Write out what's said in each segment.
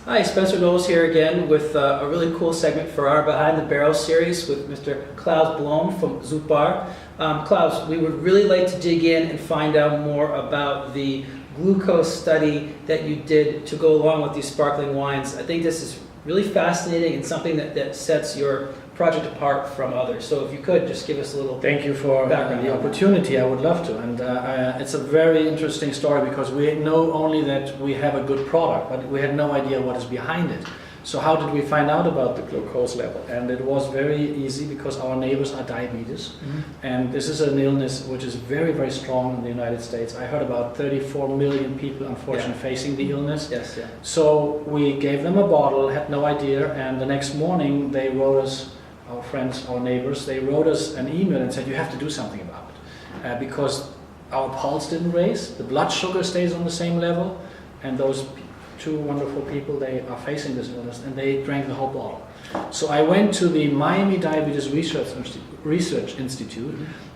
Hi, Spencer Knowles here again with a really cool segment for our Behind the Barrel series with Mr. Klaus Blom from SYLTBAR. Klaus, we would really like to dig in and find out more about the glucose study that you did to go along with these sparkling wines. I think this is really fascinating and something that sets your project apart from others. So if you could just give us a little Thank you for the opportunity. I would love to. And it's a very interesting story because we know only that we have a good product, but we had no idea what is behind it. So how did we find out about the glucose level? And it was very easy because our neighbors are diabetes. And this is an illness which is very, very strong in the United States. I heard about 34 million people, unfortunately, facing the illness. Yes, yeah. So we gave them a bottle, had no idea, and the next morning they wrote us, our friends, our neighbors, they wrote us an email and said, you have to do something about it. Because our pulse didn't raise, the blood sugar stays on the same level, and those two wonderful people, they are facing this illness, and they drank the whole bottle. So I went to the Miami Diabetes Research Institute,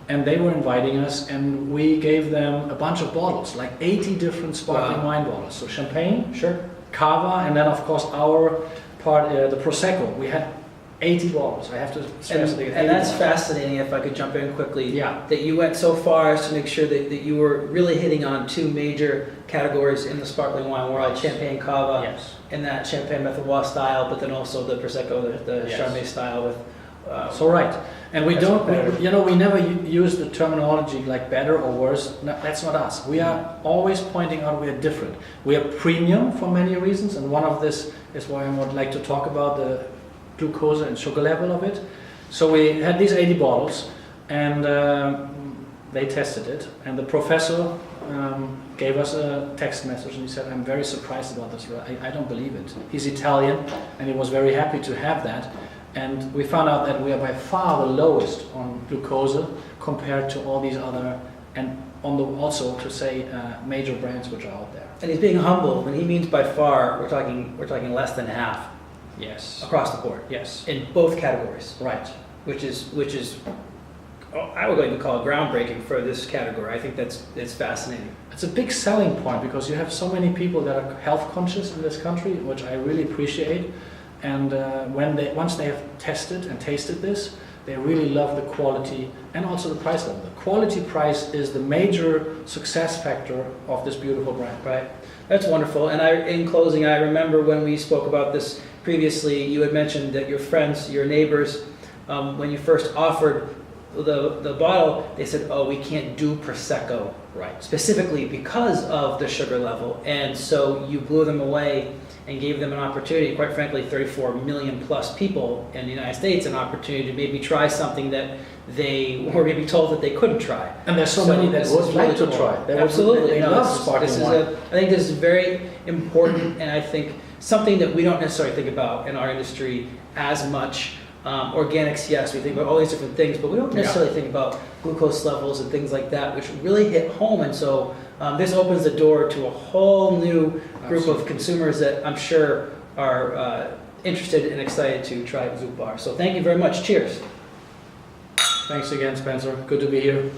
and they were inviting us, and we gave them a bunch of bottles, like 80 different sparkling wine bottles. So champagne, cava, and then of course our part, the Prosecco. We had 80 bottles. I have to stress that. And that's fascinating, if I could jump in quickly, Yeah. that you went so far as to make sure that you were really hitting on two major categories in the sparkling wine world, champagne cava, Yes. and that champagne methoir style, but then also the Prosecco, the Yes. Chardonnay style with... So right. And we That's don't, better. we never use the terminology like better or worse. No, that's not us. We are always pointing out we are different. We are premium for many reasons, and one of this is why I would like to talk about the glucose and sugar level of it. So we had these 80 bottles, and they tested it, and the professor gave us a text message, and he said, I'm very surprised about this. I don't believe it. He's Italian, and he was very happy to have that. And we found out that we are by far the lowest on glucose compared to all these other, and on the, also to say major brands which are out there. And he's being humble. When he means by far, we're talking less than half. Yes. Across the board. Yes. In both categories. Right. Which is, I would even call it groundbreaking for this category. I think it's fascinating. It's a big selling point because you have so many people that are health conscious in this country, which I really appreciate. And once they have tested and tasted this, they really love the quality and also the price level. The quality price is the major success factor of this beautiful brand. Right. That's wonderful. And in closing, I remember when we spoke about this previously, you had mentioned that your friends, your neighbors, when you first offered the bottle, they said, oh, we can't do Prosecco. Right. Specifically because of the sugar level. And so you blew them away and gave them an opportunity, quite frankly, 34 million plus people in the United States, an opportunity to maybe try something that they were maybe told that they couldn't try. And there's so many that would like to try. Absolutely. They love sparkling wine. I think this is very important, and I think something that we don't necessarily think about in our industry as much. Organics, yes, we think about all these different things, but we don't necessarily think about glucose levels and things like that, which really hit home. And so this opens the door to a whole new group of consumers that I'm sure are interested and excited to try SYLTBAR. So thank you very much. Cheers. Thanks again, Spencer. Good to be here.